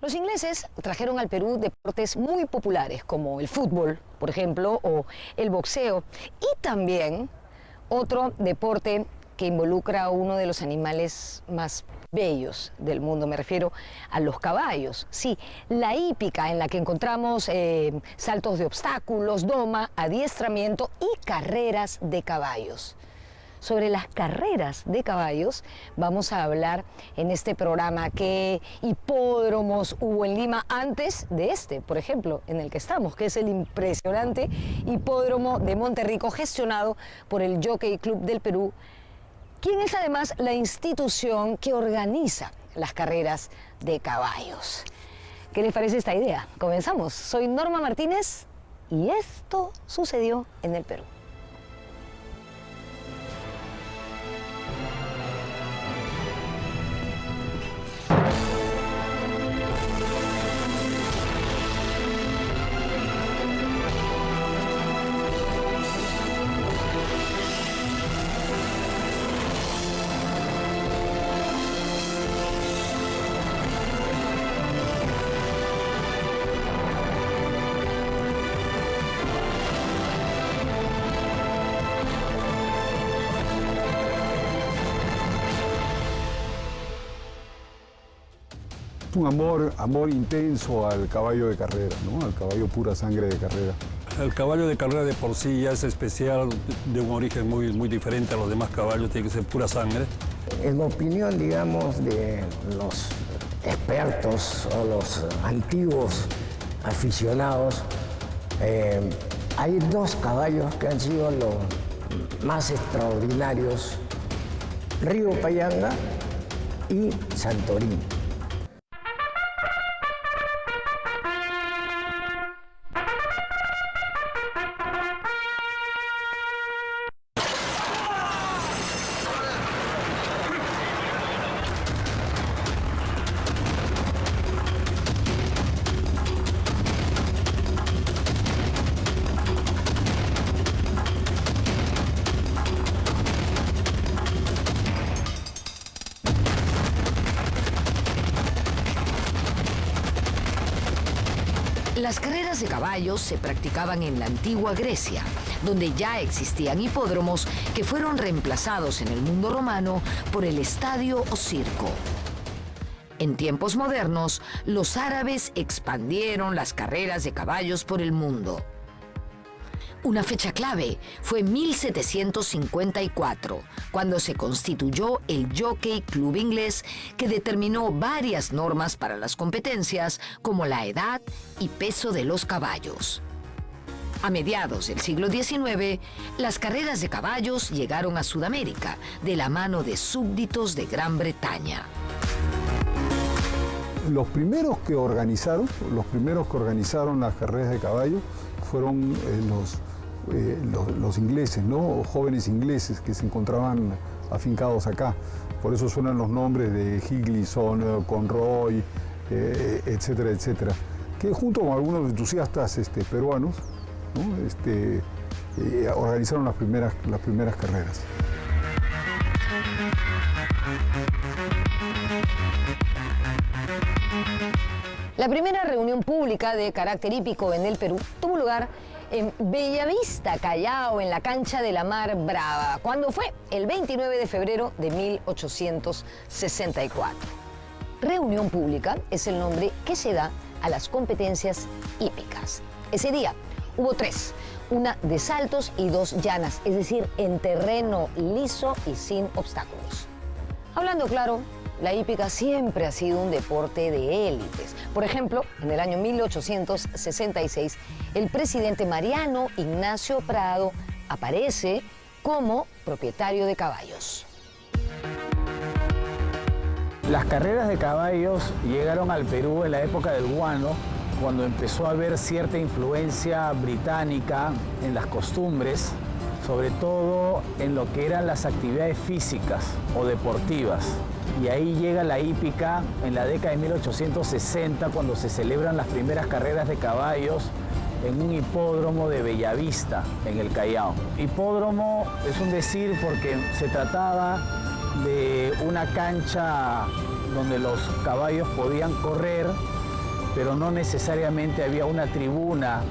Los ingleses trajeron al Perú deportes muy populares como el fútbol, por ejemplo, o el boxeo, y también otro deporte que involucra a uno de los animales más bellos del mundo, me refiero a los caballos. Sí, la hípica, en la que encontramos saltos de obstáculos, doma, adiestramiento y carreras de caballos. Sobre las carreras de caballos vamos a hablar en este programa. ¿Qué hipódromos hubo en Lima antes de este, por ejemplo, en el que estamos, que es el impresionante hipódromo de Monterrico, gestionado por el Jockey Club del Perú, quien es además la institución que organiza las carreras de caballos? ¿Qué les parece esta idea? Comenzamos. Soy Norma Martínez y esto sucedió en el Perú. Un amor intenso al caballo de carrera, ¿no? Al caballo pura sangre de carrera. El caballo de carrera de por sí ya es especial, de un origen muy diferente a los demás caballos, tiene que ser pura sangre. En opinión, digamos, de los expertos o los antiguos aficionados, hay dos caballos que han sido los más extraordinarios: Río Payanga y Santorini. Las carreras de caballos se practicaban en la antigua Grecia, donde ya existían hipódromos que fueron reemplazados en el mundo romano por el estadio o circo. En tiempos modernos, los árabes expandieron las carreras de caballos por el mundo. Una fecha clave fue 1754, cuando se constituyó el Jockey Club Inglés, que determinó varias normas para las competencias, como la edad y peso de los caballos. A mediados del siglo XIX, las carreras de caballos llegaron a Sudamérica, de la mano de súbditos de Gran Bretaña. Los primeros que organizaron las carreras de caballo fueron los ingleses, ¿no? Jóvenes ingleses que se encontraban afincados acá. Por eso suenan los nombres de Higginson, Conroy, etcétera, etcétera, que junto con algunos entusiastas peruanos, ¿no? Organizaron las primeras carreras. La primera reunión pública de carácter hípico en el Perú tuvo lugar en Bellavista, Callao, en la cancha de la Mar Brava. ¿Cuándo fue? El 29 de febrero de 1864. Reunión pública es el nombre que se da a las competencias hípicas. Ese día hubo tres, una de saltos y dos llanas, es decir, en terreno liso y sin obstáculos. Hablando claro, la hípica siempre ha sido un deporte de élites. Por ejemplo, en el año 1866, el presidente Mariano Ignacio Prado aparece como propietario de caballos. Las carreras de caballos llegaron al Perú en la época del guano, cuando empezó a haber cierta influencia británica en las costumbres, sobre todo en lo que eran las actividades físicas o deportivas. Y ahí llega la hípica en la década de 1860, cuando se celebran las primeras carreras de caballos en un hipódromo de Bellavista, en el Callao. Hipódromo es un decir porque se trataba de una cancha donde los caballos podían correr pero no necesariamente había una tribuna.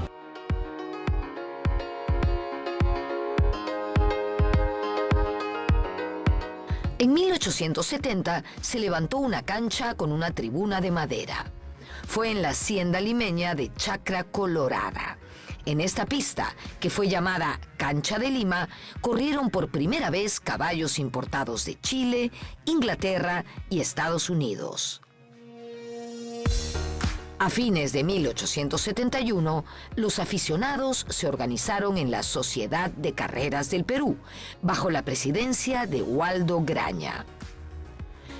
En 1870 se levantó una cancha con una tribuna de madera. Fue en la hacienda limeña de Chacra Colorada. En esta pista, que fue llamada Cancha de Lima, corrieron por primera vez caballos importados de Chile, Inglaterra y Estados Unidos. A fines de 1871, los aficionados se organizaron en la Sociedad de Carreras del Perú, bajo la presidencia de Waldo Graña.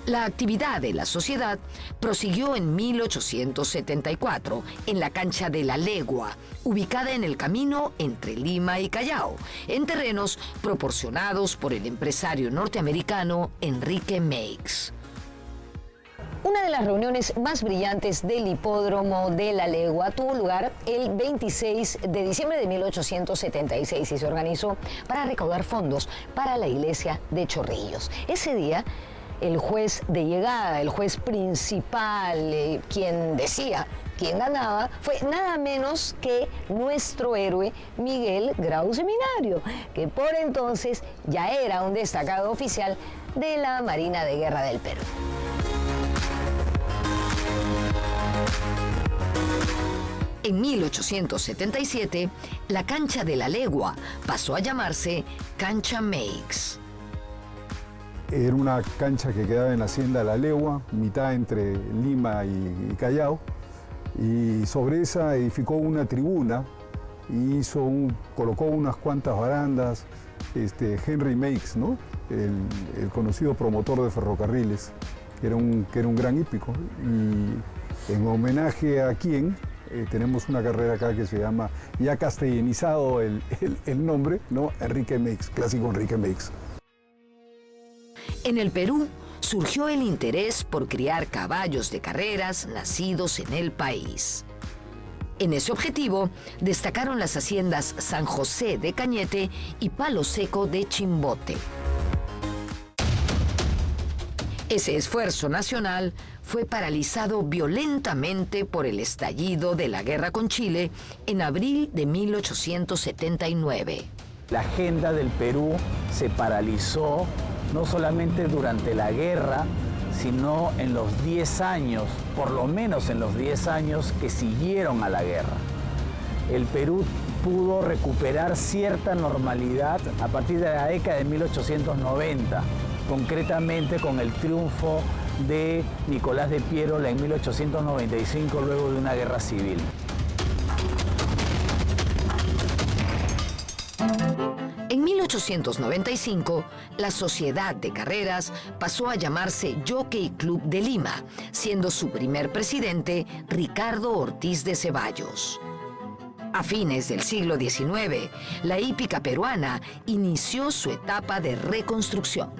La actividad de la sociedad prosiguió en 1874 en la cancha de La Legua, ubicada en el camino entre Lima y Callao, en terrenos proporcionados por el empresario norteamericano Enrique Meix. Una de las reuniones más brillantes del hipódromo de La Legua tuvo lugar el 26 de diciembre de 1876 y se organizó para recaudar fondos para la iglesia de Chorrillos. Ese día, el juez de llegada, el juez principal, quien decía quién ganaba, fue nada menos que nuestro héroe Miguel Grau Seminario, que por entonces ya era un destacado oficial de la Marina de Guerra del Perú. En 1877, la cancha de La Legua pasó a llamarse Cancha Meix. Era una cancha que quedaba en la hacienda La Legua, mitad entre Lima y Callao, y sobre esa edificó una tribuna y colocó unas cuantas barandas, Henry Meix, ¿no? el conocido promotor de ferrocarriles, que era un gran hípico. Y en homenaje a quien tenemos una carrera acá que se llama, ya castellanizado el nombre, ¿no? Enrique Meix, clásico Enrique Meix. En el Perú surgió el interés por criar caballos de carreras nacidos en el país. En ese objetivo destacaron las haciendas San José de Cañete y Palo Seco de Chimbote. Ese esfuerzo nacional fue paralizado violentamente por el estallido de la guerra con Chile en abril de 1879. La agenda del Perú se paralizó no solamente durante la guerra, sino en los 10 años, por lo menos en los 10 años que siguieron a la guerra. El Perú pudo recuperar cierta normalidad a partir de la década de 1890, concretamente con el triunfo de Nicolás de Piérola en 1895, luego de una guerra civil. En 1895, la Sociedad de Carreras pasó a llamarse Jockey Club de Lima, siendo su primer presidente Ricardo Ortiz de Ceballos. A fines del siglo XIX, la hípica peruana inició su etapa de reconstrucción.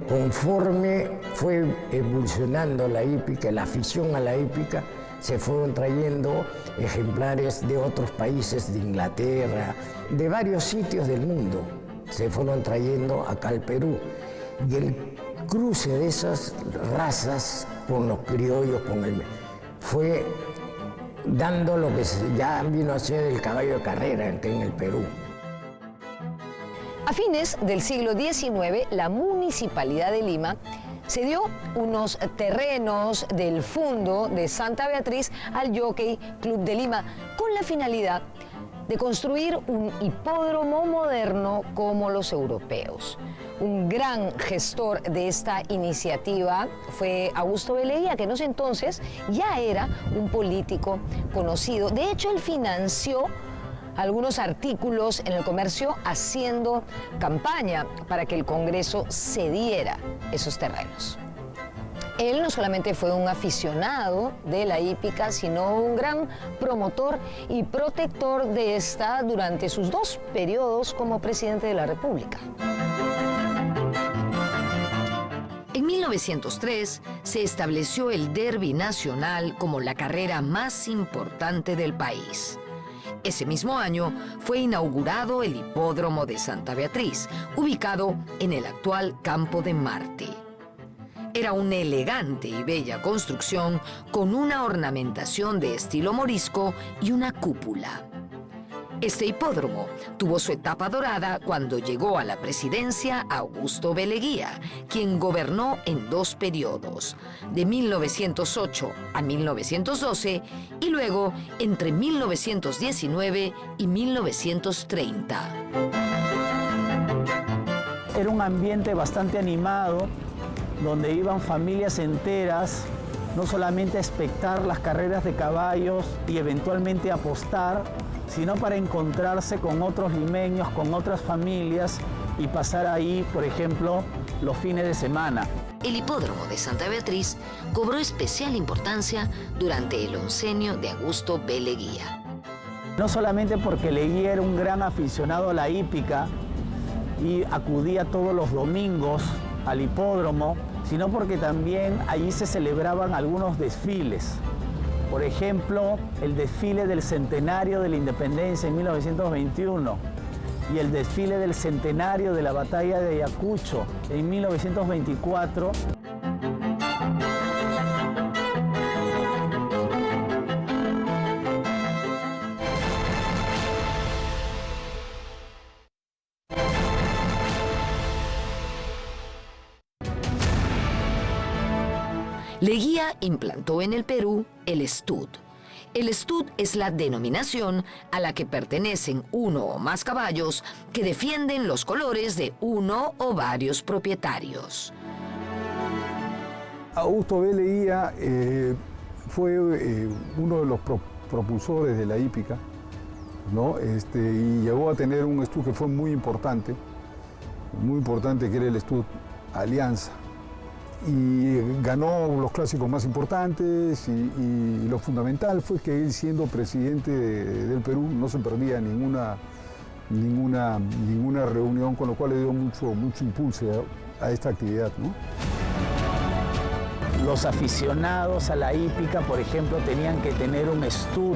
Conforme fue evolucionando la hípica, la afición a la hípica, se fueron trayendo ejemplares de otros países, de Inglaterra, de varios sitios del mundo. Se fueron trayendo acá al Perú. Y el cruce de esas razas con los criollos, fue dando lo que ya vino a ser el caballo de carrera aquí en el Perú. A fines del siglo XIX, la Municipalidad de Lima cedió unos terrenos del Fundo de Santa Beatriz al Jockey Club de Lima con la finalidad de construir un hipódromo moderno como los europeos. Un gran gestor de esta iniciativa fue Augusto Beleguía, que en ese entonces ya era un político conocido. De hecho, él financió algunos artículos en el comercio haciendo campaña para que el Congreso cediera esos terrenos. Él no solamente fue un aficionado de la hípica, sino un gran promotor y protector de esta durante sus 2 periodos como presidente de la República. En 1903 se estableció el Derby Nacional como la carrera más importante del país. Ese mismo año fue inaugurado el Hipódromo de Santa Beatriz, ubicado en el actual Campo de Marte. Era una elegante y bella construcción con una ornamentación de estilo morisco y una cúpula. Este hipódromo tuvo su etapa dorada cuando llegó a la presidencia Augusto B. Leguía, quien gobernó en 2 periodos, de 1908 a 1912 y luego entre 1919 y 1930. Era un ambiente bastante animado, donde iban familias enteras, no solamente a espectar las carreras de caballos y eventualmente a apostar, sino para encontrarse con otros limeños, con otras familias y pasar ahí, por ejemplo, los fines de semana. El hipódromo de Santa Beatriz cobró especial importancia durante el oncenio de Augusto B. Leguía. No solamente porque Leguía era un gran aficionado a la hípica y acudía todos los domingos al hipódromo, sino porque también allí se celebraban algunos desfiles. Por ejemplo, el desfile del centenario de la independencia en 1921 y el desfile del centenario de la batalla de Ayacucho en 1924. Leguía implantó en el Perú el stud. El stud es la denominación a la que pertenecen uno o más caballos que defienden los colores de uno o varios propietarios. Augusto B. Leguía fue uno de los propulsores de la hípica, ¿no? Y llegó a tener un stud que fue muy importante, que era el stud Alianza. Y ganó los clásicos más importantes y lo fundamental fue que él, siendo presidente del Perú, no se perdía ninguna reunión, con lo cual le dio mucho impulso a esta actividad, ¿no? Los aficionados a la hípica, por ejemplo, tenían que tener un stud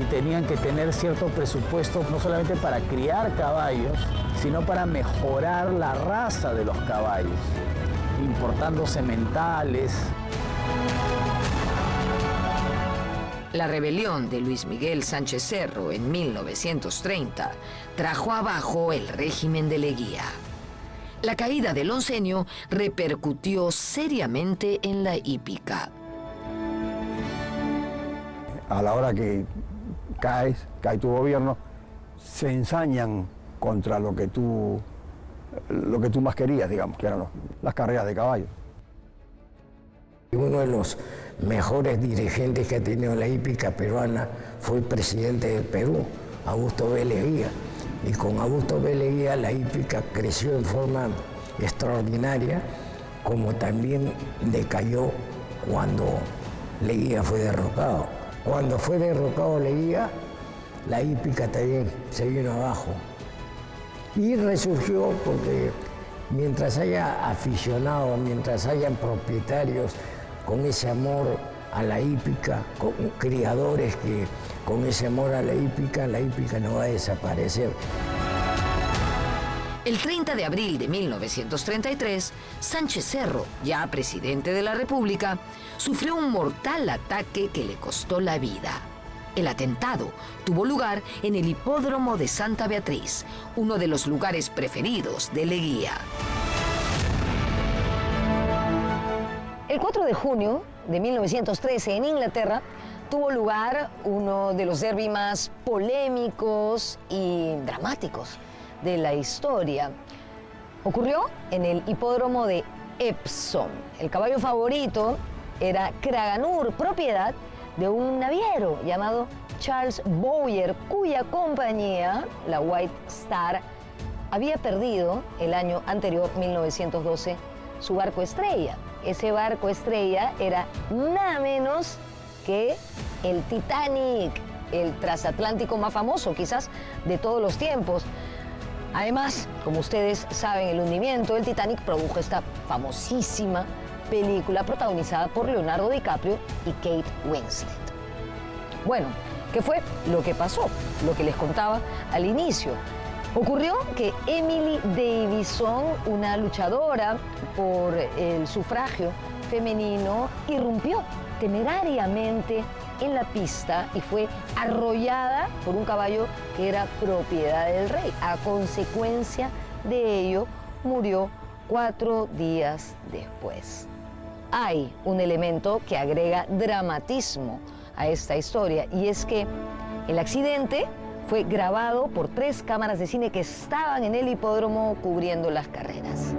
y tenían que tener cierto presupuesto, no solamente para criar caballos, sino para mejorar la raza de los caballos, importando sementales. La rebelión de Luis Miguel Sánchez Cerro en 1930 trajo abajo el régimen de Leguía. La caída del oncenio repercutió seriamente en la hípica. A la hora que cae tu gobierno, se ensañan contra lo que tú más querías, digamos, que eran las carreras de caballo. Uno de los mejores dirigentes que ha tenido la hípica peruana fue el presidente del Perú, Augusto B. Leguía. Y con Augusto B. Leguía la hípica creció en forma extraordinaria, como también decayó cuando Leguía fue derrocado. Cuando fue derrocado Leguía, la hípica también se vino abajo. Y resurgió porque mientras haya aficionados, mientras hayan propietarios con ese amor a la hípica, con criadores que con ese amor a la hípica no va a desaparecer. El 30 de abril de 1933, Sánchez Cerro, ya presidente de la República, sufrió un mortal ataque que le costó la vida. El atentado tuvo lugar en el hipódromo de Santa Beatriz, uno de los lugares preferidos de Leguía. El 4 de junio de 1913 en Inglaterra tuvo lugar uno de los derbis más polémicos y dramáticos de la historia. Ocurrió en el hipódromo de Epsom. El caballo favorito era Kraganur, propiedad de un naviero llamado Charles Bowyer, cuya compañía, la White Star, había perdido el año anterior, 1912, su barco estrella. Ese barco estrella era nada menos que el Titanic, el transatlántico más famoso quizás de todos los tiempos. Además, como ustedes saben, el hundimiento del Titanic produjo esta famosísima película protagonizada por Leonardo DiCaprio y Kate Winslet. Bueno, ¿qué fue lo que pasó? Lo que les contaba al inicio. Ocurrió que Emily Davison, una luchadora por el sufragio femenino, irrumpió temerariamente en la pista y fue arrollada por un caballo que era propiedad del rey. A consecuencia de ello, murió 4 días después. Hay un elemento que agrega dramatismo a esta historia, y es que el accidente fue grabado por 3 cámaras de cine que estaban en el hipódromo cubriendo las carreras.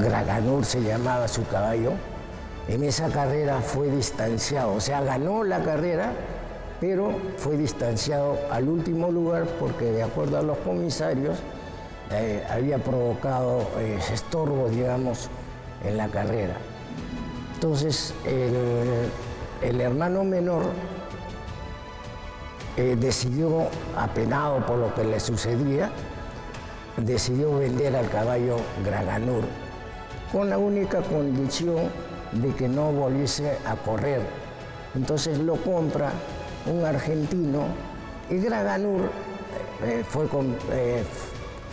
Graganur se llamaba su caballo. En esa carrera fue distanciado, o sea, ganó la carrera, pero fue distanciado al último lugar porque, de acuerdo a los comisarios, había provocado estorbos, digamos, en la carrera. Entonces, el hermano menor decidió, apenado por lo que le sucedía, decidió vender al caballo Graganur, con la única condición de que no volviese a correr. Entonces lo compra un argentino y Graganur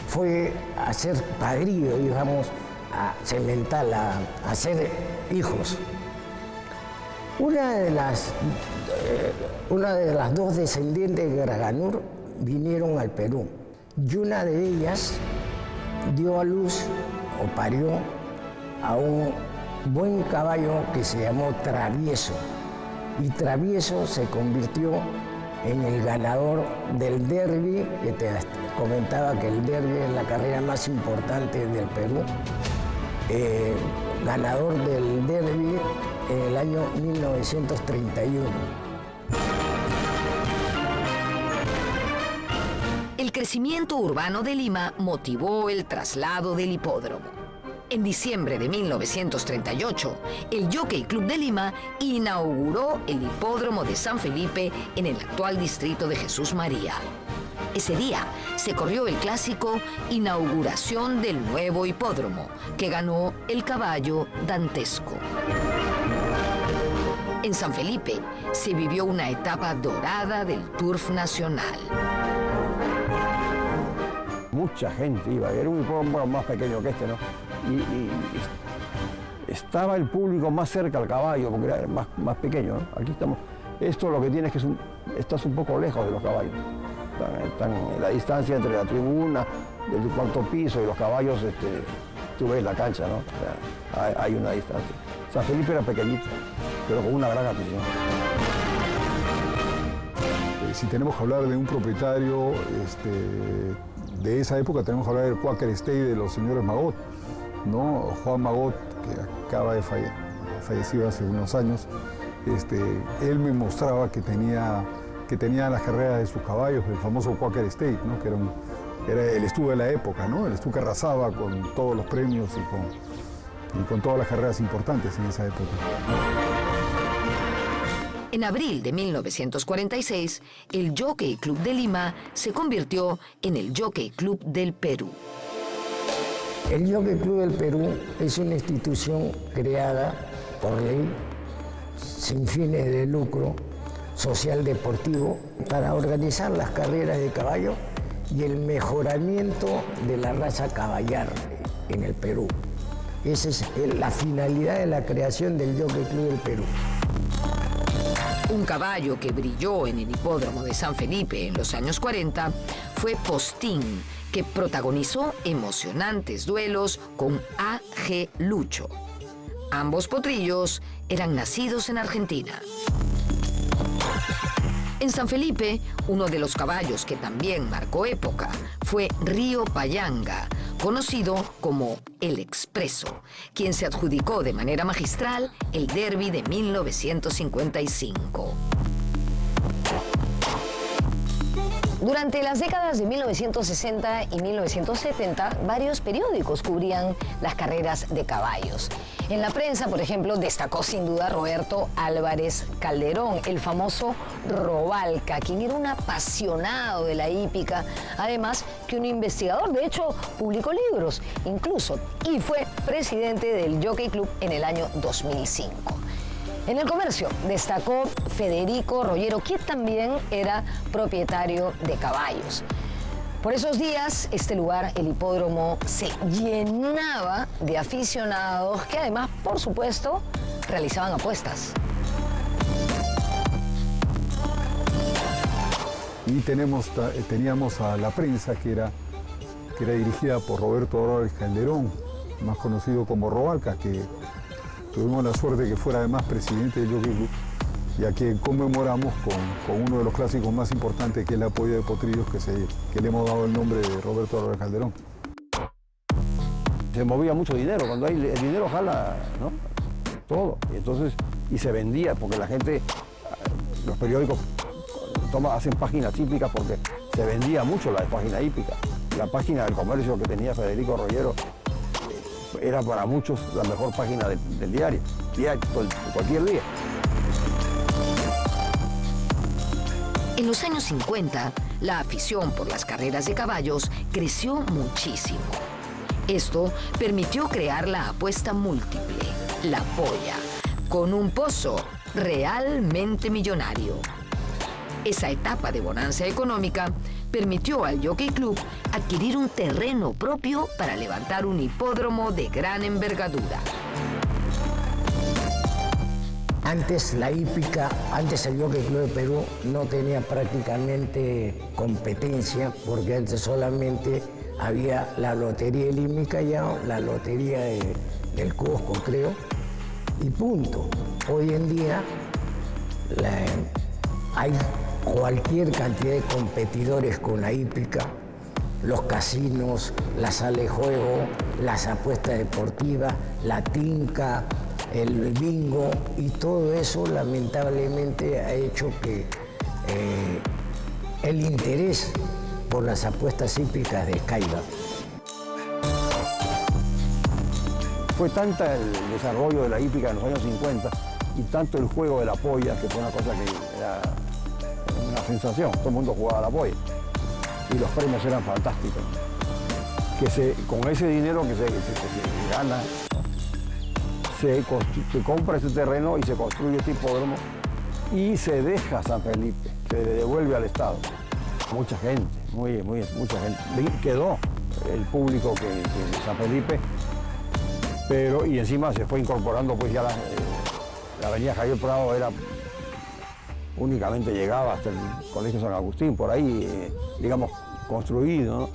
fue a ser padrino, digamos, a cemental, a hacer hijos. Una de las 2 descendientes de Graganur vinieron al Perú y una de ellas dio a luz o parió a un buen caballo que se llamó Travieso, y Travieso se convirtió en el ganador del derbi, que te comentaba que el derbi es la carrera más importante del Perú, ganador del derbi en el año 1931. El crecimiento urbano de Lima motivó el traslado del hipódromo. En diciembre de 1938, el Jockey Club de Lima inauguró el hipódromo de San Felipe en el actual distrito de Jesús María. Ese día se corrió el clásico Inauguración del Nuevo Hipódromo, que ganó el caballo Dantesco. En San Felipe se vivió una etapa dorada del turf nacional. Mucha gente iba, era un hipódromo más pequeño que este, ¿no? Y estaba el público más cerca al caballo, porque era más pequeño, ¿no? Aquí estamos. Esto lo que tiene es que estás un poco lejos de los caballos. Están en la distancia entre la tribuna, del cuarto piso y los caballos, tú ves la cancha, ¿no? O sea, hay una distancia. San Felipe era pequeñito, pero con una gran afición. Si tenemos que hablar de un propietario de esa época, tenemos que hablar del Quaker State de los señores Magot, ¿no? Juan Magot, que acaba de fallecer hace unos años, él me mostraba que tenía las carreras de sus caballos, el famoso Quaker State, ¿no? Que era el Stu de la época, ¿no? El Stu que arrasaba con todos los premios y con todas las carreras importantes en esa época. En abril de 1946, el Jockey Club de Lima se convirtió en el Jockey Club del Perú. El Jockey Club del Perú es una institución creada por ley, sin fines de lucro, social deportivo, para organizar las carreras de caballo y el mejoramiento de la raza caballar en el Perú. Esa es la finalidad de la creación del Jockey Club del Perú. Un caballo que brilló en el hipódromo de San Felipe en los años 40 fue Postín, que protagonizó emocionantes duelos con A.G. Lucho. Ambos potrillos eran nacidos en Argentina. En San Felipe, uno de los caballos que también marcó época fue Río Payanga, conocido como El Expreso, quien se adjudicó de manera magistral el derbi de 1955. Durante las décadas de 1960 y 1970, varios periódicos cubrían las carreras de caballos. En la prensa, por ejemplo, destacó sin duda Roberto Álvarez Calderón, el famoso Robalca, quien era un apasionado de la hípica, además que un investigador. De hecho, publicó libros incluso, y fue presidente del Jockey Club en el año 2005. En el comercio destacó Federico Rollero, quien también era propietario de caballos. Por esos días, este lugar, el hipódromo, se llenaba de aficionados que además, por supuesto, realizaban apuestas. Y teníamos a la prensa que era dirigida por Roberto Álvarez Calderón, más conocido como Robalcas, que tuvimos la suerte de que fuera además presidente del Jockey Club, y a quien conmemoramos con uno de los clásicos más importantes, que es la Polla de Potrillos, que le hemos dado el nombre de Roberto Álvarez Calderón. Se movía mucho dinero, cuando el dinero jala, ¿no? Todo. Y se vendía, porque la gente, los periódicos hacen páginas hípicas porque se vendía mucho la página hípica. La página del comercio que tenía Federico Rollero era para muchos la mejor página del diario, cualquier día. En los años 50, la afición por las carreras de caballos creció muchísimo. Esto permitió crear la apuesta múltiple, la Polla, con un pozo realmente millonario. Esa etapa de bonanza económica permitió al Jockey Club adquirir un terreno propio para levantar un hipódromo de gran envergadura. Antes la hípica, antes el Jockey Club de Perú no tenía prácticamente competencia, porque antes solamente había la lotería del Imicayao, la lotería del Cusco, creo, y punto. Hoy en día hay cualquier cantidad de competidores con la hípica, los casinos, la sala de juego, las apuestas deportivas, la tinca, el bingo, y todo eso lamentablemente ha hecho que el interés por las apuestas hípicas decaiga. Fue tanta el desarrollo de la hípica en los años 50 y tanto el juego de la polla, que fue una cosa que era una sensación, todo el mundo jugaba a la polla y los premios eran fantásticos, que con ese dinero que se gana, se compra ese terreno y se construye este hipódromo y se deja San Felipe, se le devuelve al Estado. Mucha gente, mucha gente. Quedó el público que San Felipe, y encima se fue incorporando, pues ya la avenida Javier Prado únicamente llegaba hasta el Colegio San Agustín, por ahí, digamos, construido, ¿no?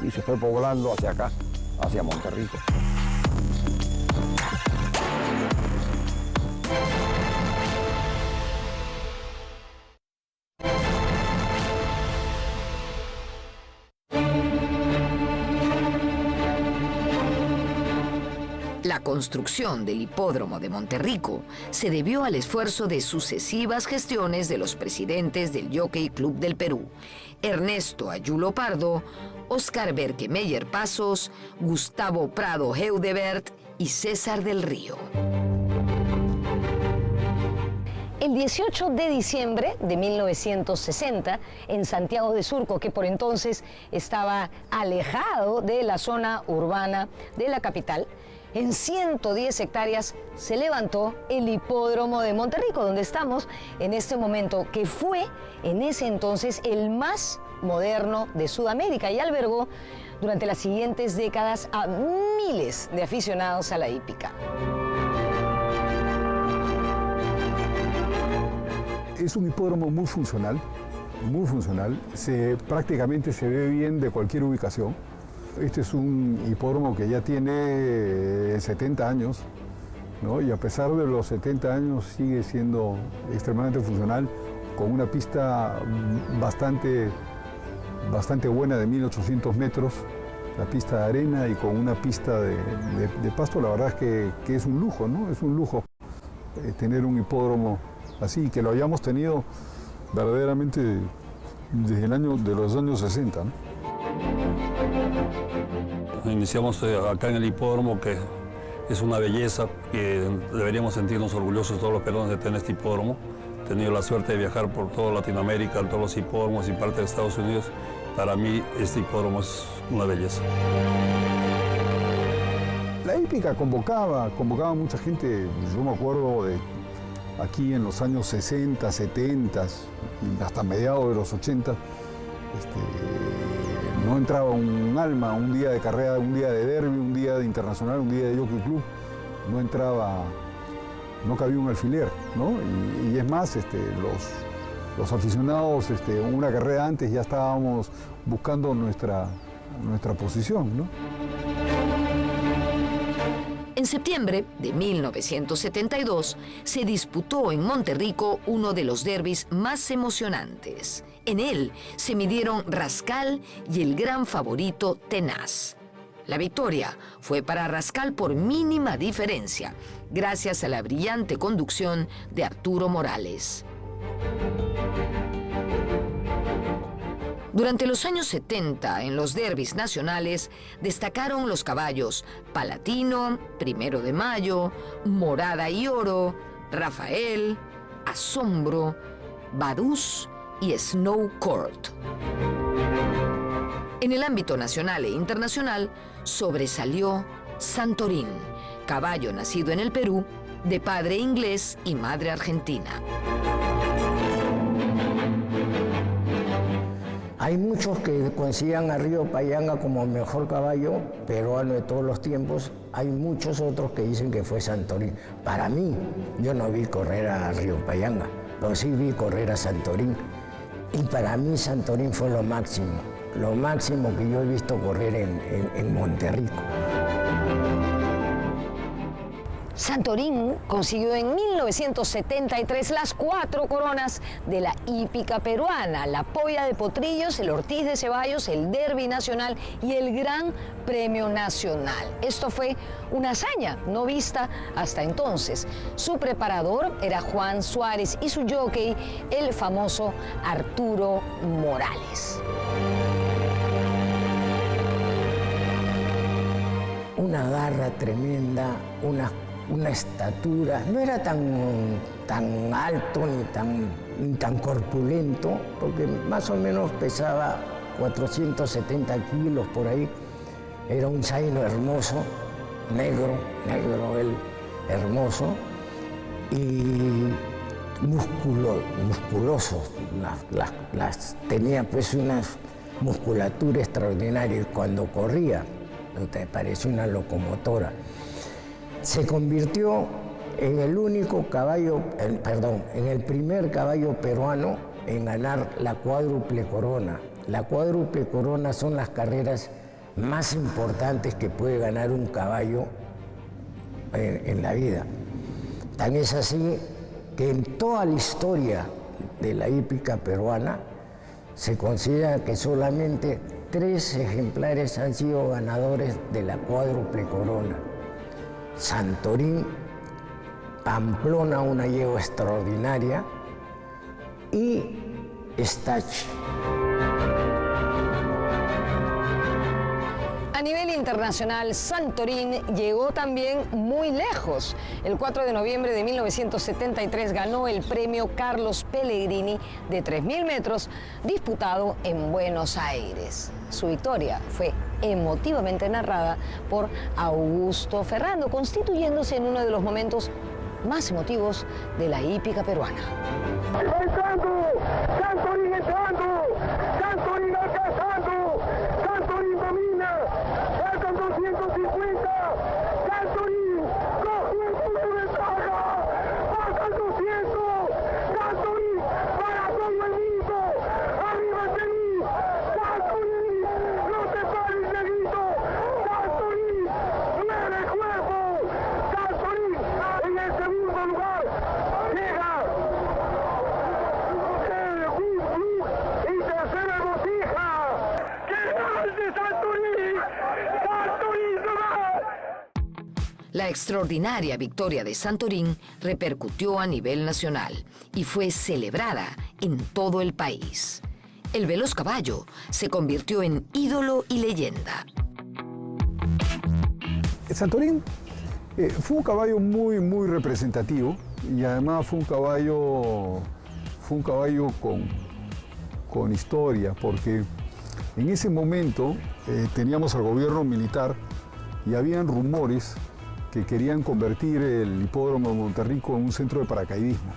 y se fue poblando hacia acá, hacia Monterrico. La construcción del hipódromo de Monterrico se debió al esfuerzo de sucesivas gestiones de los presidentes del Jockey Club del Perú, Ernesto Ayulo Pardo, Oscar Berkemeyer Pasos, Gustavo Prado Heudebert y César del Río. El 18 de diciembre de 1960, en Santiago de Surco, que por entonces estaba alejado de la zona urbana de la capital, en 110 hectáreas se levantó el hipódromo de Monterrico, donde estamos en este momento, que fue en ese entonces el más moderno de Sudamérica y albergó durante las siguientes décadas a miles de aficionados a la hípica. Es un hipódromo muy funcional, prácticamente se ve bien de cualquier ubicación. Este es un hipódromo que ya tiene 70 años, ¿no? Y a pesar de los 70 años sigue siendo extremadamente funcional, con una pista bastante buena de 1800 metros, la pista de arena, y con una pista de pasto. La verdad es que es un lujo, ¿no? Es un lujo tener un hipódromo así, que lo hayamos tenido verdaderamente desde los años 60, ¿no? Iniciamos acá en el hipódromo, que es una belleza, que deberíamos sentirnos orgullosos todos los peruanos de tener este hipódromo. He tenido la suerte de viajar por toda Latinoamérica, todos los hipódromos y parte de Estados Unidos. Para mí este hipódromo es una belleza. La hípica convocaba mucha gente. Yo me acuerdo aquí en los años 60, 70 y hasta mediados de los 80, no entraba un alma, un día de carrera, un día de derbi, un día de internacional, un día de jockey club, no entraba, no cabía un alfiler, ¿no? Y es más, los aficionados, una carrera antes ya estábamos buscando nuestra posición, ¿no? En septiembre de 1972 se disputó en Monterrico uno de los derbis más emocionantes. En él se midieron Rascal y el gran favorito Tenaz. La victoria fue para Rascal por mínima diferencia, gracias a la brillante conducción de Arturo Morales. Durante los años 70, en los derbis nacionales, destacaron los caballos Palatino, Primero de Mayo, Morada y Oro, Rafael, Asombro, Vaduz y Snow Court. En el ámbito nacional e internacional, sobresalió Santorín, caballo nacido en el Perú, de padre inglés y madre argentina. Hay muchos que consideran a Río Payanga como el mejor caballo peruano de todos los tiempos. Hay muchos otros que dicen que fue Santorín. Para mí, yo no vi correr a Río Payanga, pero sí vi correr a Santorín. Y para mí Santorín fue lo máximo que yo he visto correr en Monterrico. Santorín consiguió en 1973 las 4 coronas de la hípica peruana, la Polla de Potrillos, el Ortiz de Ceballos, el Derby Nacional y el Gran Premio Nacional. Esto fue una hazaña no vista hasta entonces. Su preparador era Juan Suárez y su jockey, el famoso Arturo Morales. Una garra tremenda, una estatura, no era tan alto ni tan corpulento, porque más o menos pesaba 470 kilos por ahí. Era un zaino hermoso, negro él, hermoso, y musculoso. Tenía pues una musculatura extraordinaria y cuando corría, te parecía una locomotora. Se convirtió en el único caballo, en el primer caballo peruano en ganar la cuádruple corona. La cuádruple corona son las carreras más importantes que puede ganar un caballo en la vida. Tan es así que en toda la historia de la hípica peruana se considera que solamente 3 ejemplares han sido ganadores de la cuádruple corona. Santorín, Pamplona, una yegua extraordinaria, y Stach. A nivel internacional, Santorín llegó también muy lejos. El 4 de noviembre de 1973 ganó el premio Carlos Pellegrini de 3.000 metros, disputado en Buenos Aires. Su victoria fue emotivamente narrada por Augusto Ferrando, constituyéndose en uno de los momentos más emotivos de la hípica peruana. Entrando, Santorín entrando, Santorín alcanzando, Santorín domina, faltan 250, Santorín cogiendo su ventaja, faltan 200, Santorín para todo el mundo, arriba el Perú, Santorín, no te pares de grito, Santorín, muere el cuerpo, Santorín en el segundo lugar, llega y tercera Botija. ¡Qué grande Santorín! ¡Santorín no va! La extraordinaria victoria de Santorín repercutió a nivel nacional y fue celebrada en todo el país. El veloz caballo se convirtió en ídolo y leyenda. Santorín fue un caballo muy representativo y además fue un caballo con historia, porque en ese momento teníamos al gobierno militar y habían rumores que querían convertir el hipódromo de Monterrico en un centro de paracaidismo.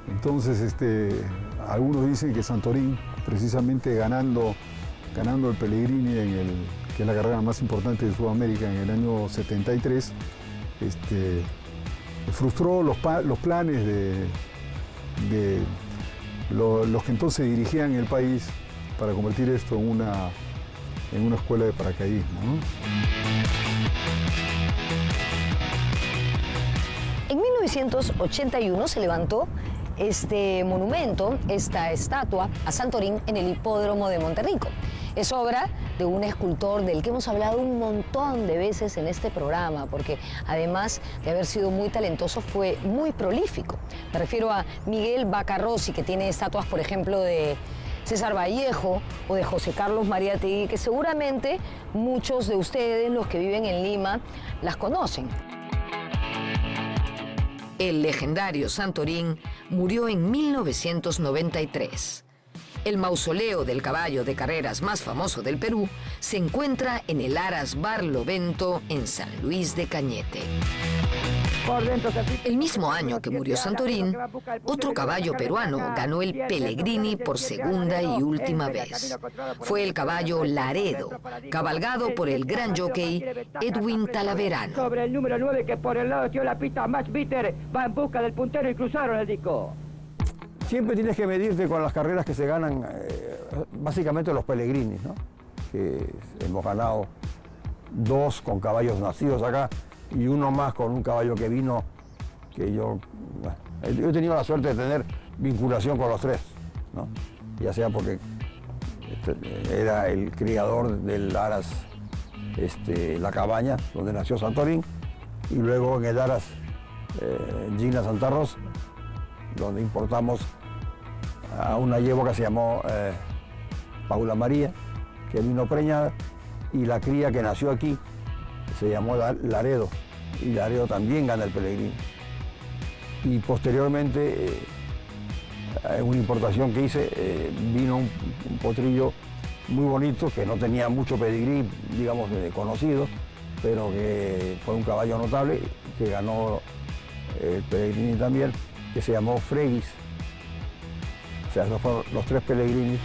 Entonces, algunos dicen que Santorín, precisamente ganando el Pellegrini, que es la carrera más importante de Sudamérica en el año 73, frustró los planes de los que entonces dirigían el país para convertir esto en una escuela de paracaidismo, ¿no? En 1981 se levantó este monumento, esta estatua a Santorín en el hipódromo de Monterrico. Es obra de un escultor del que hemos hablado un montón de veces en este programa, porque además de haber sido muy talentoso, fue muy prolífico. Me refiero a Miguel Vaca Rossi, que tiene estatuas, por ejemplo, de César Vallejo o de José Carlos Mariátegui, que seguramente muchos de ustedes, los que viven en Lima, las conocen. El legendario Santorín murió en 1993. El mausoleo del caballo de carreras más famoso del Perú se encuentra en el Aras Barlovento en San Luis de Cañete. El mismo año que murió Santorín, otro caballo peruano ganó el Pellegrini por segunda y última vez. Fue el caballo Laredo, cabalgado por el gran jockey Edwin Talaverano. Sobre el número 9, que por el lado dio la pista Max Bitter, va en busca del puntero y cruzaron el disco. Siempre tienes que medirte con las carreras que se ganan, básicamente los Pellegrinis, ¿no? Que hemos ganado 2 con caballos nacidos acá y 1 más con un caballo que vino, que yo he tenido la suerte de tener vinculación con los 3, ¿no? Ya sea porque era el criador del Aras La Cabaña, donde nació Santorín, y luego en el Aras Gina Santa Rosa, donde importamos a una yegua que se llamó Paula María, que vino preñada, y la cría que nació aquí se llamó Laredo, y Laredo también gana el Pellegrini. Y posteriormente, en una importación que hice, vino un potrillo muy bonito, que no tenía mucho pedigrí, digamos, conocido, pero que fue un caballo notable, que ganó el Pellegrini también, que se llamó Fregis. O sea, esos fueron los 3 Pellegrinis.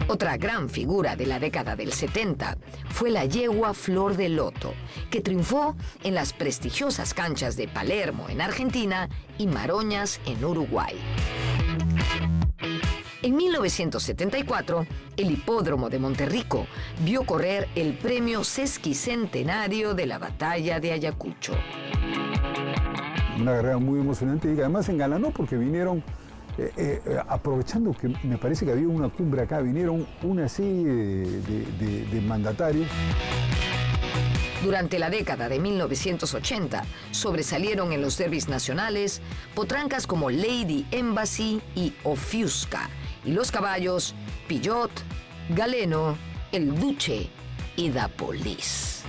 Otra gran figura de la década del 70 fue la yegua Flor de Loto, que triunfó en las prestigiosas canchas de Palermo en Argentina y Maroñas en Uruguay. En 1974, el hipódromo de Monterrico vio correr el premio sesquicentenario de la Batalla de Ayacucho. Una carrera muy emocionante y que además engalanó porque vinieron, aprovechando que me parece que había una cumbre acá, vinieron una serie de mandatarios. Durante la década de 1980, sobresalieron en los derbis nacionales potrancas como Lady Embassy y Ofiusca, y los caballos Pillot, Galeno, El Duce y Da Police.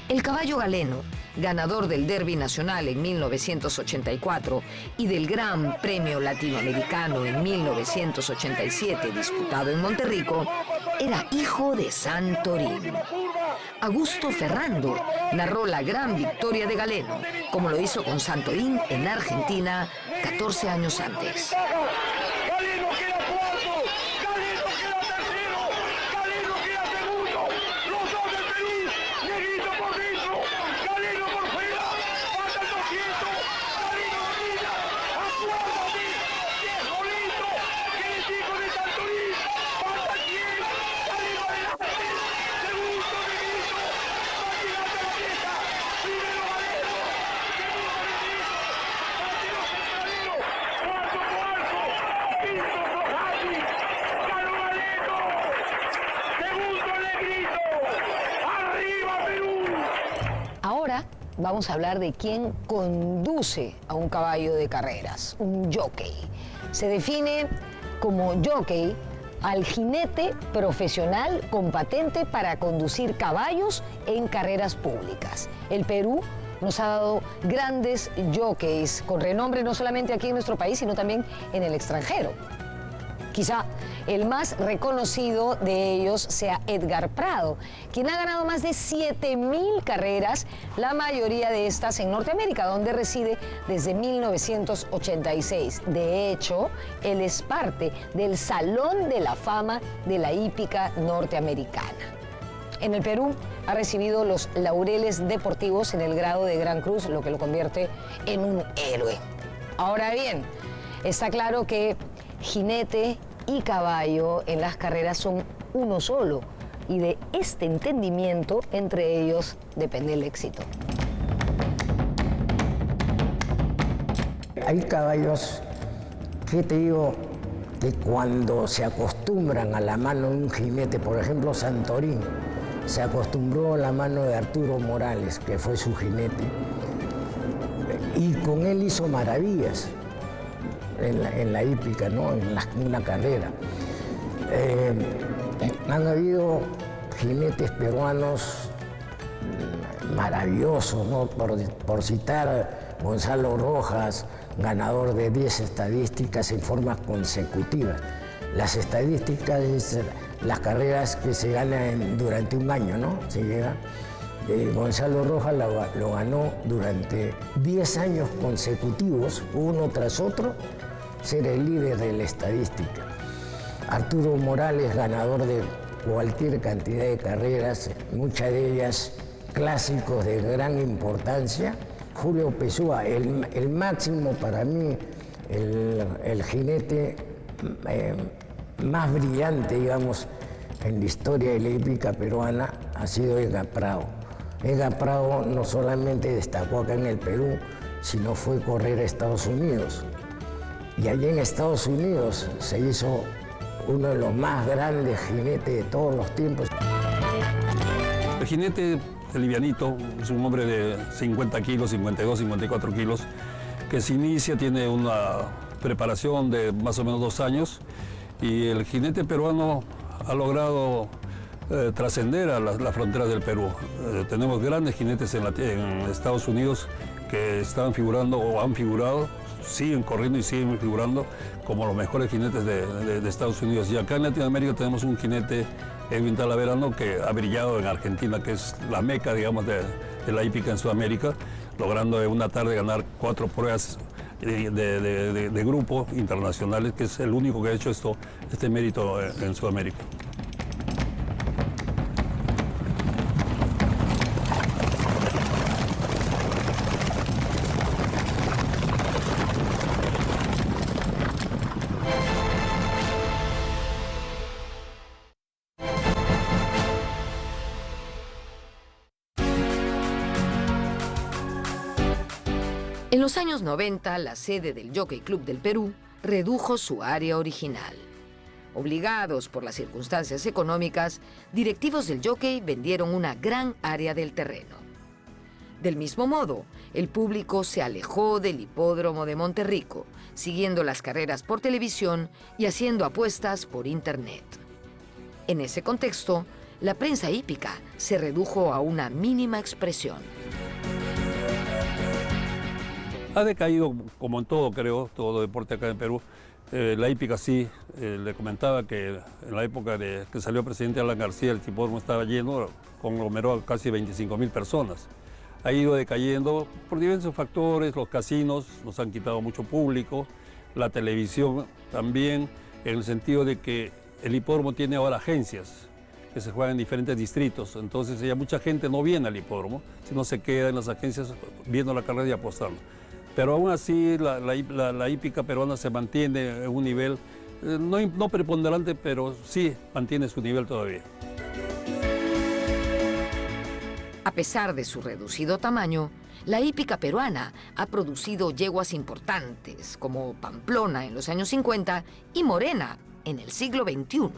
El caballo Galeno, ganador del Derby Nacional en 1984 y del Gran Premio Latinoamericano en 1987 disputado en Monterrico, era hijo de Santorín. Augusto Ferrando narró la gran victoria de Galeno, como lo hizo con Santorín en Argentina 14 años antes. Galeno queda cuarto, Galeno queda tercero, Galeno queda segundo, los 2 del Perú, Negrito por dentro, Galeno por fuera, falta el 200, Galeno domina, acuérdate, viejo lindo, que es hijo de Santorín, falta 100, Galeno adelante, segundo Negrito, va a llegar a la fiesta, primero Galeno, segundo Negrito, Galeno, cuarto Coarco, quinto Flojati, ganó Galeno, segundo Negrito, arriba Perú. Ahora vamos a hablar de quién conduce a un caballo de carreras, un jockey. Se define como jockey al jinete profesional con patente para conducir caballos en carreras públicas. El Perú nos ha dado grandes jockeys con renombre no solamente aquí en nuestro país, sino también en el extranjero. Quizá el más reconocido de ellos sea Edgar Prado, quien ha ganado más de 7.000 carreras, la mayoría de estas en Norteamérica, donde reside desde 1986. De hecho, él es parte del Salón de la Fama de la hípica norteamericana. En el Perú ha recibido los laureles deportivos en el grado de Gran Cruz, lo que lo convierte en un héroe. Ahora bien, está claro que jinete y caballo en las carreras son uno solo, y de este entendimiento entre ellos depende el éxito. Hay caballos que te digo que cuando se acostumbran a la mano de un jinete, por ejemplo Santorín, se acostumbró a la mano de Arturo Morales, que fue su jinete, y con él hizo maravillas en la hípica, ¿no? En una carrera. Han habido jinetes peruanos maravillosos, ¿no? Por citar Gonzalo Rojas, ganador de 10 estadísticas en forma consecutiva. Las estadísticas es las carreras que se ganan durante un año, ¿no? Se llega. Gonzalo Rojas lo ganó durante 10 años consecutivos, uno tras otro, ser el líder de la estadística. Arturo Morales, ganador de cualquier cantidad de carreras, muchas de ellas clásicos de gran importancia. Julio Pessoa, el máximo para mí, el jinete más brillante, digamos, en la historia de la hípica peruana ha sido Edgar Prado. Edgar Prado no solamente destacó acá en el Perú, sino fue correr a Estados Unidos. Y allí en Estados Unidos se hizo uno de los más grandes jinetes de todos los tiempos. El jinete, el livianito, es un hombre de 50 kilos, 52, 54 kilos, que se inicia, tiene una preparación de más o menos 2 años, y el jinete peruano ha logrado trascender a las fronteras del Perú. Tenemos grandes jinetes en Estados Unidos que están figurando o han figurado, siguen corriendo y siguen figurando como los mejores jinetes de Estados Unidos. Y acá en Latinoamérica tenemos un jinete, Edwin Talaverano, que ha brillado en Argentina, que es la meca, digamos, de la hípica en Sudamérica, logrando en una tarde ganar 4 pruebas de grupo internacionales, que es el único que ha hecho este mérito en Sudamérica. En los años 90, la sede del Jockey Club del Perú redujo su área original. Obligados por las circunstancias económicas, directivos del jockey vendieron una gran área del terreno. Del mismo modo, el público se alejó del hipódromo de Monterrico, siguiendo las carreras por televisión y haciendo apuestas por internet. En ese contexto, la prensa hípica se redujo a una mínima expresión. Ha decaído, como en todo, creo, todo deporte acá en Perú. La hípica sí, le comentaba que en la época de que salió presidente Alan García, el hipódromo estaba lleno, conglomeró a casi 25.000 personas. Ha ido decayendo por diversos factores, los casinos nos han quitado mucho público, la televisión también, en el sentido de que el hipódromo tiene ahora agencias que se juegan en diferentes distritos, entonces ya mucha gente no viene al hipódromo, sino se queda en las agencias viendo la carrera y apostando. Pero aún así la hípica peruana se mantiene en un nivel, no preponderante, pero sí mantiene su nivel todavía. A pesar de su reducido tamaño, la hípica peruana ha producido yeguas importantes, como Pamplona en los años 50 y Morena en el siglo XXI.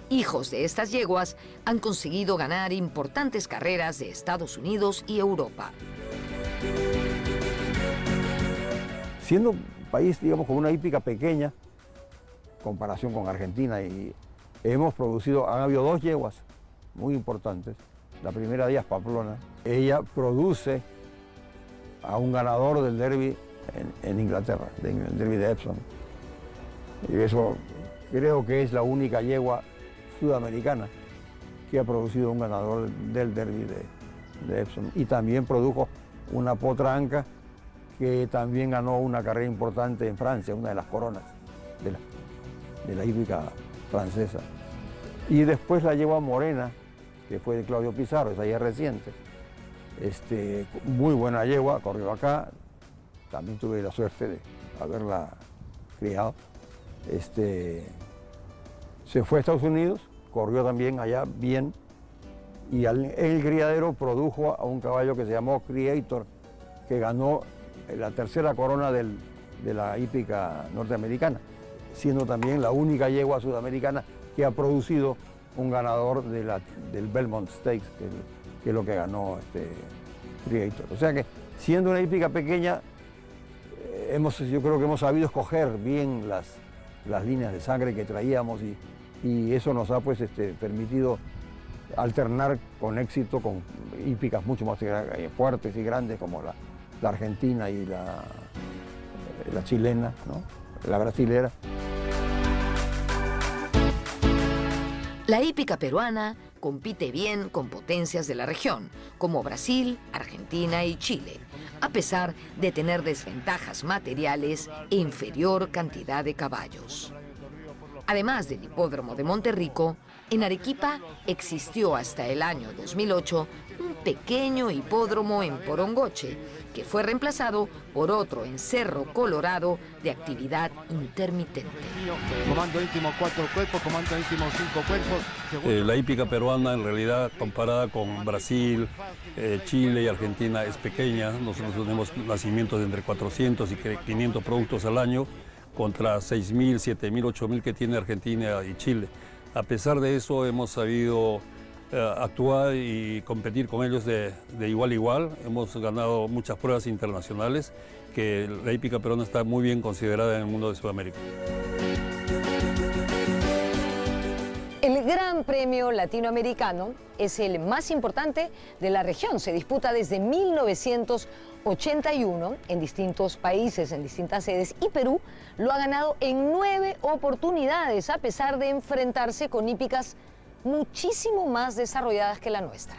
Hijos de estas yeguas han conseguido ganar importantes carreras de Estados Unidos y Europa. Siendo un país, digamos, con una hípica pequeña, en comparación con Argentina, y han habido 2 yeguas muy importantes. La primera de ellas, Pamplona. Ella produce a un ganador del derby en Inglaterra, del derby de Epsom. Y eso creo que es la única yegua sudamericana que ha producido un ganador del Derby de Epsom. Y también produjo una potranca que también ganó una carrera importante en Francia, una de las coronas de la hípica francesa. Y después la yegua morena, que fue de Claudio Pizarro, esa ya es reciente. Muy buena yegua, corrió acá, también tuve la suerte de haberla criado. Se fue a Estados Unidos, corrió también allá bien, y el criadero produjo a un caballo que se llamó Creator, que ganó la tercera corona de la hípica norteamericana, siendo también la única yegua sudamericana que ha producido un ganador del Belmont Stakes, que es lo que ganó Creator. O sea que, siendo una hípica pequeña, yo creo que hemos sabido escoger bien las líneas de sangre que traíamos y eso nos ha pues, permitido alternar con éxito con hípicas mucho más fuertes y grandes como la argentina y la chilena, ¿no? La brasilera. La hípica peruana compite bien con potencias de la región, como Brasil, Argentina y Chile, a pesar de tener desventajas materiales e inferior cantidad de caballos. Además del hipódromo de Monterrico, en Arequipa existió hasta el año 2008 un pequeño hipódromo en Porongoche, que fue reemplazado por otro en Cerro Colorado de actividad intermitente. Comando íntimo 4 cuerpos, comando íntimo 5 cuerpos. La hípica peruana, en realidad, comparada con Brasil, Chile y Argentina, es pequeña. Nosotros tenemos nacimientos de entre 400 y 500 productos al año, contra 6.000, 7.000, 8.000 que tiene Argentina y Chile. A pesar de eso, hemos sabido actuar y competir con ellos de igual a igual. Hemos ganado muchas pruebas internacionales, que la hípica peruana está muy bien considerada en el mundo de Sudamérica. El Gran Premio Latinoamericano es el más importante de la región. Se disputa desde 1981 en distintos países, en distintas sedes, y Perú lo ha ganado en 9 oportunidades, a pesar de enfrentarse con hípicas muchísimo más desarrolladas que la nuestra.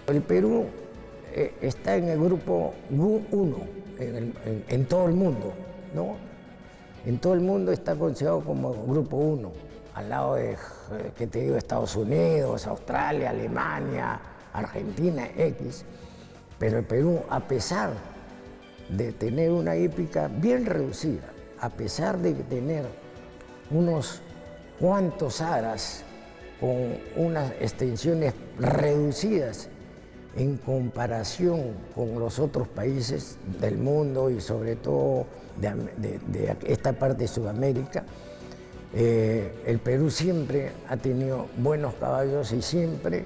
El Perú está en el grupo 1 en todo el mundo, ¿no? En todo el mundo está considerado como grupo 1, al lado de, ¿qué te digo?, Estados Unidos, Australia, Alemania, Argentina, X. Pero el Perú, a pesar de tener una hípica bien reducida, a pesar de tener unos cuantos aras con unas extensiones reducidas en comparación con los otros países del mundo y sobre todo de esta parte de Sudamérica, el Perú siempre ha tenido buenos caballos y siempre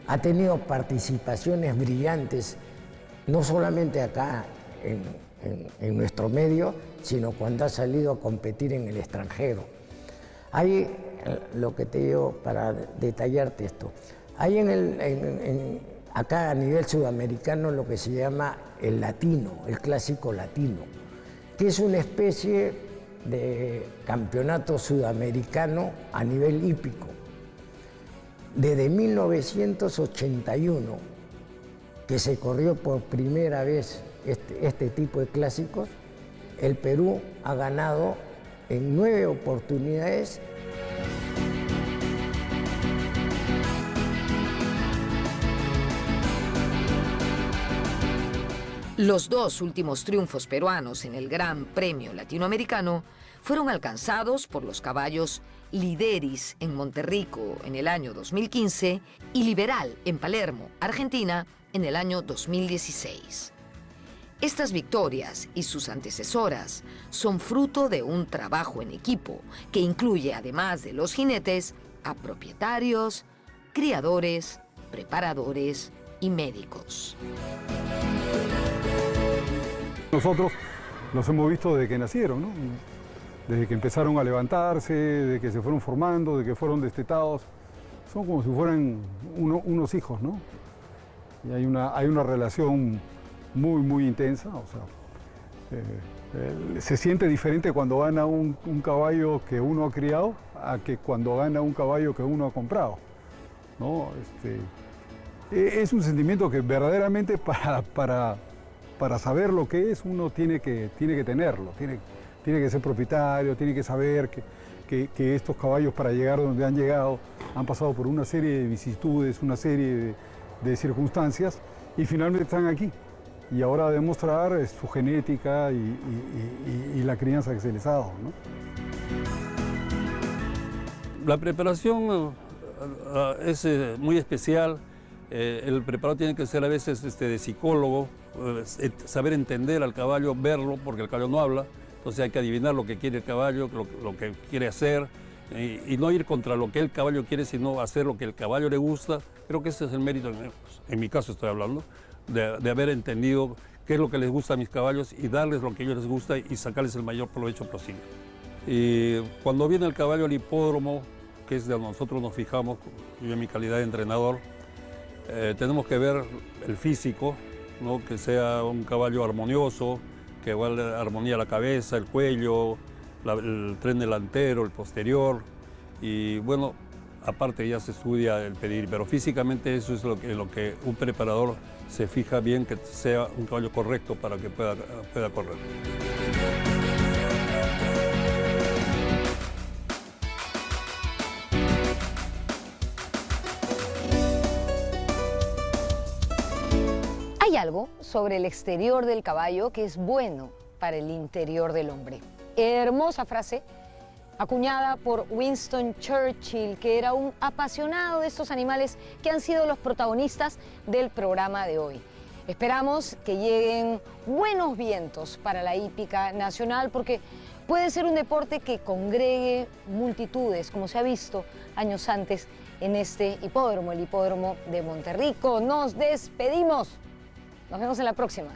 ha tenido participaciones brillantes, no solamente acá en nuestro medio, sino cuando ha salido a competir en el extranjero. Hay, lo que te digo para detallarte esto, hay acá a nivel sudamericano lo que se llama el latino, el clásico latino, que es una especie de campeonato sudamericano a nivel hípico. Desde 1981, que se corrió por primera vez este tipo de clásicos, el Perú ha ganado en 9 oportunidades. Los 2 últimos triunfos peruanos en el Gran Premio Latinoamericano fueron alcanzados por los caballos Lideris en Monterrico en el año 2015 y Liberal en Palermo, Argentina, en el año 2016. Estas victorias y sus antecesoras son fruto de un trabajo en equipo que incluye, además de los jinetes, a propietarios, criadores, preparadores y médicos. Nosotros los hemos visto desde que nacieron, ¿no? Desde que empezaron a levantarse, de que se fueron formando, de que fueron destetados. Son como si fueran unos hijos, ¿no? Y hay una relación muy intensa. O sea, Se siente diferente cuando gana un caballo que uno ha criado a que cuando gana un caballo que uno ha comprado, ¿no? Es un sentimiento que verdaderamente para saber lo que es uno tiene que tenerlo, tiene que ser propietario, tiene que saber que estos caballos para llegar donde han llegado han pasado por una serie de vicisitudes, una serie de circunstancias y finalmente están aquí. Y ahora demostrar su genética y la crianza que se les ha dado, ¿no? La preparación es muy especial. El preparador tiene que ser a veces de psicólogo, saber entender al caballo, verlo, porque el caballo no habla. Entonces hay que adivinar lo que quiere el caballo, lo que quiere hacer, y no ir contra lo que el caballo quiere, sino hacer lo que el caballo le gusta. Creo que ese es el mérito, en mi caso estoy hablando, de haber entendido qué es lo que les gusta a mis caballos y darles lo que a ellos les gusta y sacarles el mayor provecho posible. Y cuando viene el caballo al hipódromo, que es de donde nosotros nos fijamos, yo en mi calidad de entrenador, tenemos que ver el físico, ¿no? Que sea un caballo armonioso, que igual armonía la cabeza, el cuello, el tren delantero, el posterior, y bueno, aparte ya se estudia el pedigrí, pero físicamente eso es lo que un preparador se fija bien, que sea un caballo correcto para que pueda correr. Hay algo sobre el exterior del caballo que es bueno para el interior del hombre. Hermosa frase acuñada por Winston Churchill, que era un apasionado de estos animales que han sido los protagonistas del programa de hoy. Esperamos que lleguen buenos vientos para la hípica nacional, porque puede ser un deporte que congregue multitudes, como se ha visto años antes en este hipódromo, el hipódromo de Monterrico. Nos despedimos. Nos vemos en la próxima.